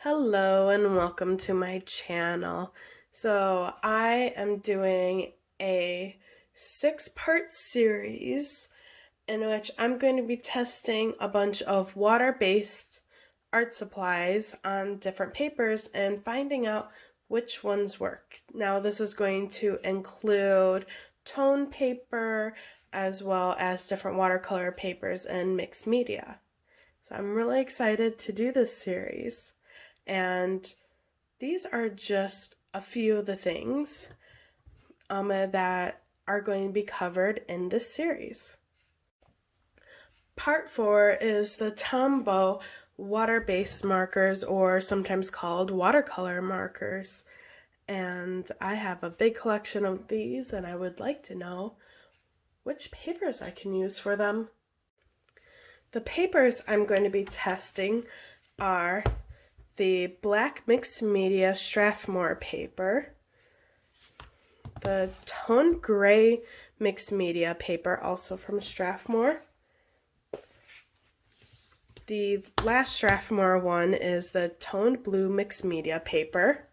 Hello and welcome to my channel. So I am doing a 6-part series in which I'm going to be testing a bunch of water-based art supplies on different papers and finding out which ones work. Now this is going to include tone paper as well as different watercolor papers and mixed media. So I'm really excited to do this series. And these are just a few of the things that are going to be covered in this series. Part 4 is the Tombow water-based markers, or sometimes called watercolor markers. And I have a big collection of these, and I would like to know which papers I can use for them. The papers I'm going to be testing are the black mixed media Strathmore paper, the toned gray mixed media paper, also from Strathmore. The last Strathmore one is the toned blue mixed media paper.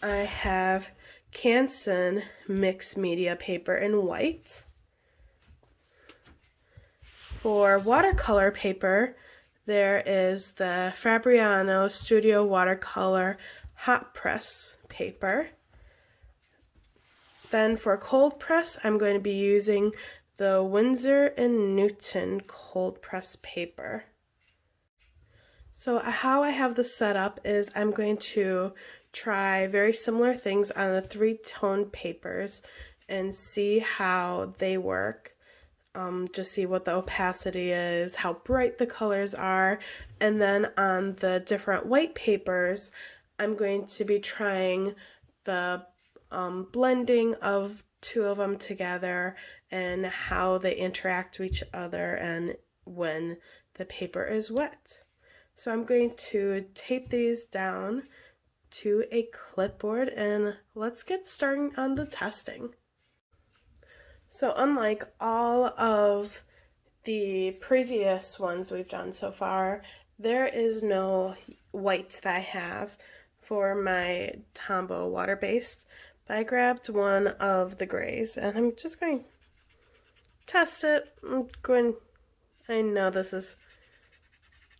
I have Canson mixed media paper in white. For watercolor paper, there is the Faber-Castell Studio Watercolor Hot Press paper. Then for cold press, I'm going to be using the Winsor & Newton cold press paper. So how I have this set up is I'm going to try very similar things on the 3-tone papers and see how they work. Just see what the opacity is, how bright the colors are, and then on the different white papers, I'm going to be trying the blending of 2 of them together and how they interact with each other and when the paper is wet. So I'm going to tape these down to a clipboard and let's get started on the testing. So unlike all of the previous ones we've done so far, there is no white that I have for my Tombow water-based, but I grabbed one of the grays and I'm just going to test it. I know this is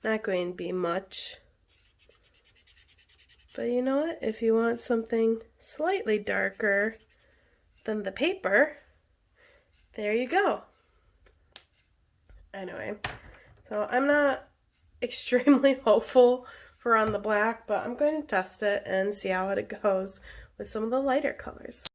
not going to be much, but you know what? If you want something slightly darker than the paper, there you go. Anyway, so I'm not extremely hopeful for on the black, but I'm going to test it and see how it goes with some of the lighter colors.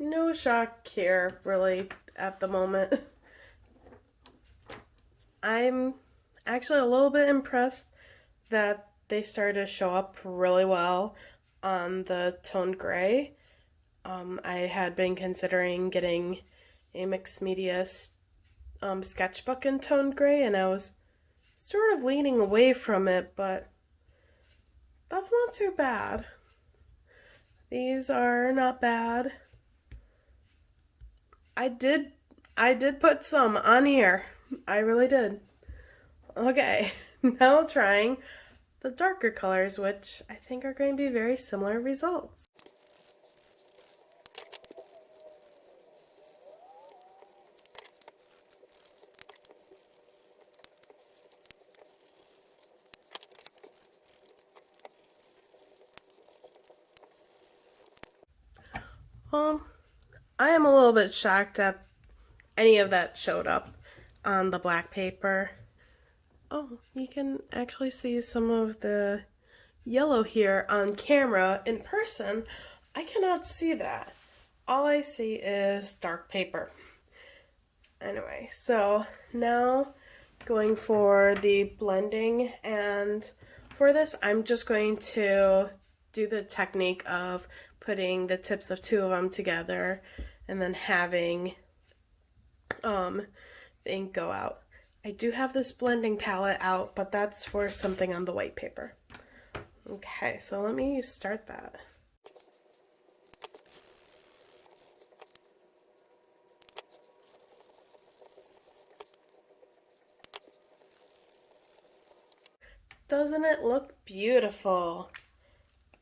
No shock here, really, at the moment. I'm actually a little bit impressed that they started to show up really well on the toned gray. I had been considering getting a mixed media sketchbook in toned gray, and I was sort of leaning away from it, but that's not too bad. These are not bad. I did put some on here. I really did. Okay, now trying the darker colors, which I think are going to be very similar results. I am a little bit shocked that any of that showed up on the black paper. Oh, you can actually see some of the yellow here on camera. In person, I cannot see that. All I see is dark paper. Anyway, so now going for the blending, and for this I'm just going to do the technique of putting the tips of 2 of them together and then having the ink go out. I do have this blending palette out, but that's for something on the white paper. Okay, so let me start that. Doesn't it look beautiful?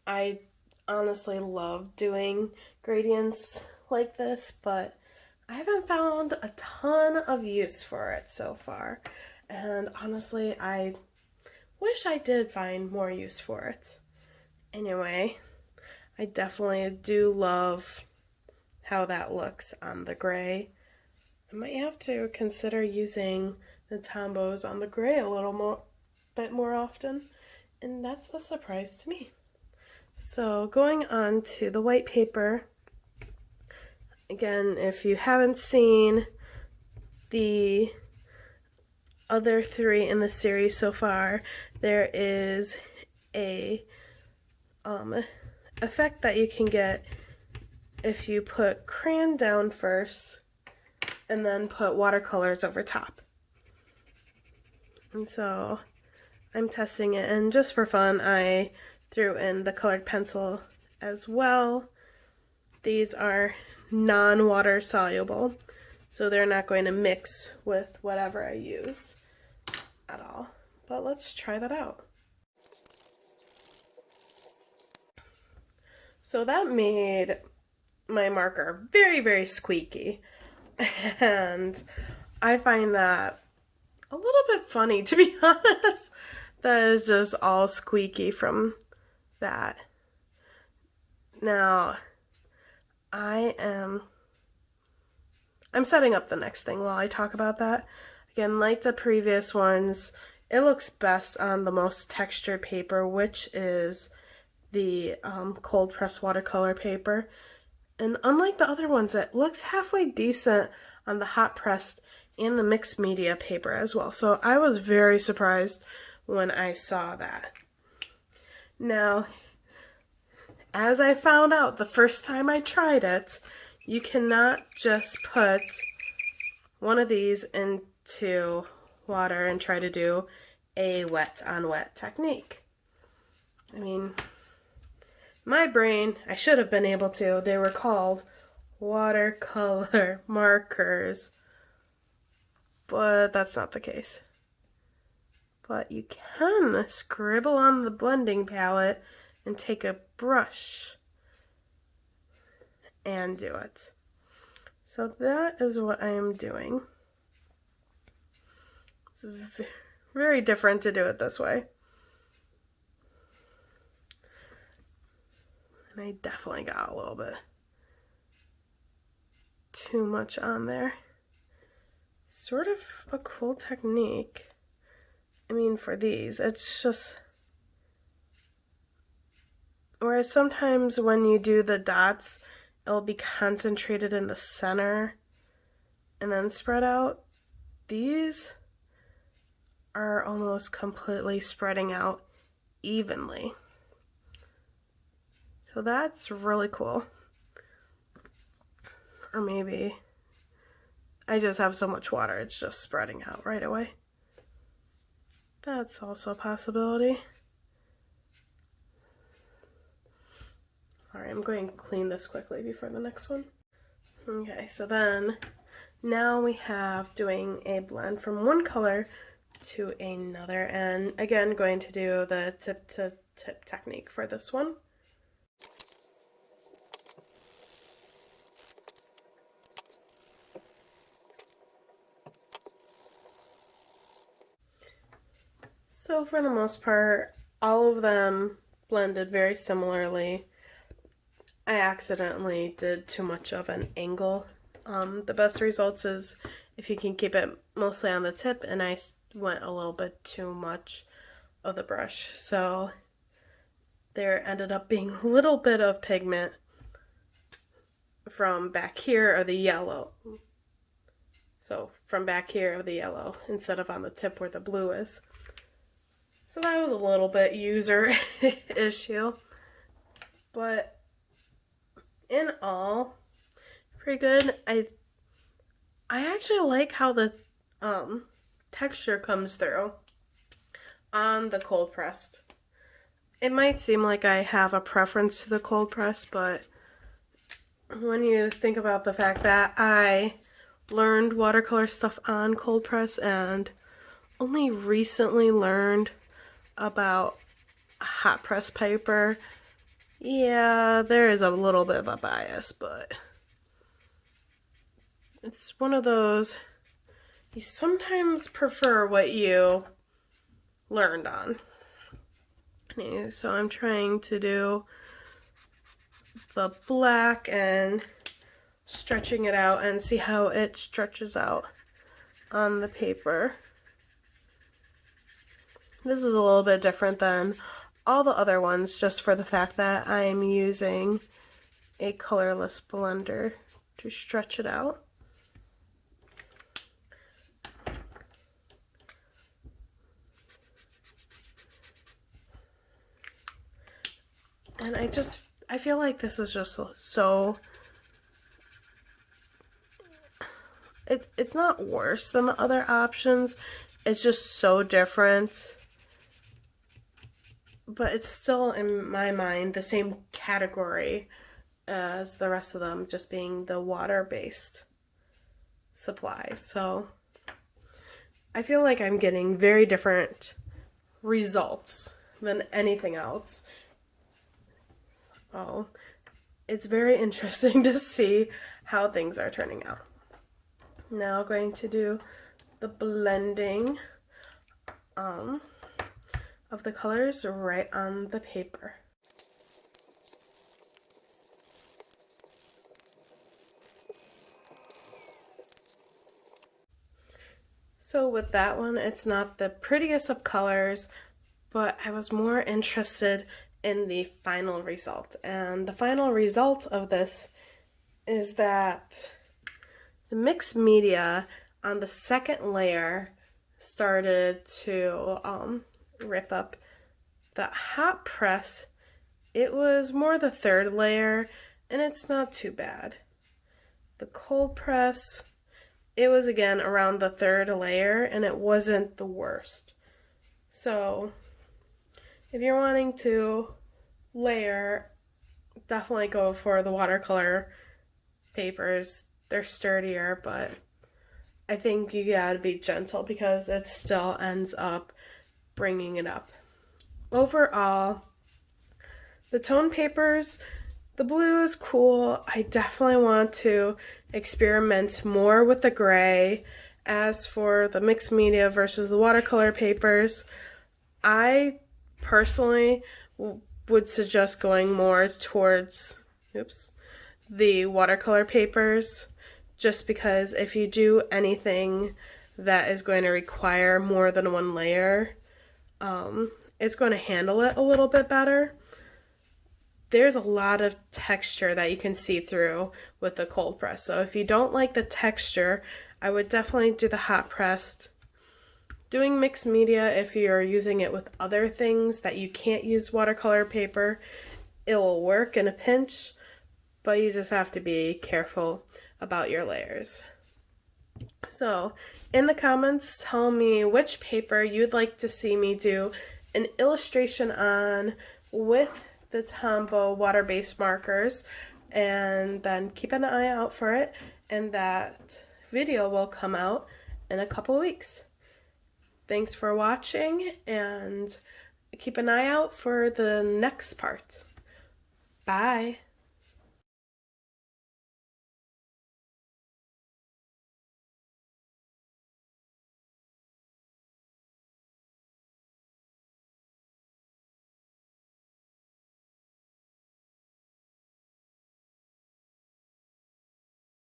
I honestly love doing gradients like this, but I haven't found a ton of use for it so far. And honestly, I wish I did find more use for it. Anyway, I definitely do love how that looks on the gray. I might have to consider using the Tombows on the gray a little bit more often, and that's a surprise to me. So going on to the white paper, again, if you haven't seen the other 3 in the series so far, there is a effect that you can get if you put crayon down first and then put watercolors over top. And so I'm testing it, and just for fun I threw in the colored pencil as well. These are non-water soluble, so they're not going to mix with whatever I use at all. But let's try that out. So that made my marker very, very squeaky, and I find that a little bit funny, to be honest. That is just all squeaky from that. Now, I'm setting up the next thing while I talk about that. Again, like the previous ones, it looks best on the most textured paper, which is the cold press watercolor paper. And unlike the other ones, it looks halfway decent on the hot pressed and the mixed media paper as well. So I was very surprised when I saw that. Now, as I found out the first time I tried it, you cannot just put one of these into water and try to do a wet on wet technique. I mean, my brain, I should have been able to. They were called watercolor markers, but that's not the case. But you can scribble on the blending palette and take a brush and do it. So that is what I am doing. It's very different to do it this way. And I definitely got a little bit too much on there. Sort of a cool technique. I mean, for these, it's just... Whereas sometimes when you do the dots, it'll be concentrated in the center and then spread out. These are almost completely spreading out evenly. So that's really cool. Or maybe I just have so much water, it's just spreading out right away. That's also a possibility. Alright, I'm going to clean this quickly before the next one. Okay, so then now we have doing a blend from one color to another, and again going to do the tip to tip technique for this one. So for the most part, all of them blended very similarly. I accidentally did too much of an angle. The best results is if you can keep it mostly on the tip, and I went a little bit too much of the brush. So there ended up being a little bit of pigment from back here of the yellow. So from back here of the yellow instead of on the tip where the blue is. So that was a little bit user issue, but in all, pretty good. I actually like how the texture comes through on the cold pressed. It might seem like I have a preference to the cold press, but when you think about the fact that I learned watercolor stuff on cold press and only recently learned about hot press paper. Yeah, there is a little bit of a bias, but it's one of those, you sometimes prefer what you learned on. Anyway, so I'm trying to do the black and stretching it out and see how it stretches out on the paper. This is a little bit different than all the other ones, just for the fact that I'm using a colorless blender to stretch it out. And I feel like this is just so, it's not worse than the other options, it's just so different, but it's still, in my mind, the same category as the rest of them, just being the water-based supplies. So I feel like I'm getting very different results than anything else. So it's very interesting to see how things are turning out. Now I'm going to do the blending of the colors right on the paper. So with that one, it's not the prettiest of colors, but I was more interested in the final result. And the final result of this is that the mixed media on the second layer started to rip up. The hot press, it was more the third layer, and it's not too bad. The cold press, it was again around the third layer, and it wasn't the worst. So if you're wanting to layer, definitely go for the watercolor papers. They're sturdier, but I think you gotta be gentle because it still ends up bringing it up. Overall, the tone papers, the blue is cool. I definitely want to experiment more with the gray. As for the mixed media versus the watercolor papers, I personally would suggest going more towards the watercolor papers, just because if you do anything that is going to require more than one layer, it's going to handle it a little bit better. There's a lot of texture that you can see through with the cold press. So if you don't like the texture, I would definitely do the hot pressed. Doing mixed media, if you're using it with other things that you can't use watercolor paper, it will work in a pinch, but you just have to be careful about your layers. So in the comments, tell me which paper you'd like to see me do an illustration on with the Tombow water-based markers, and then keep an eye out for it, and that video will come out in a couple weeks. Thanks for watching, and keep an eye out for the next part. Bye!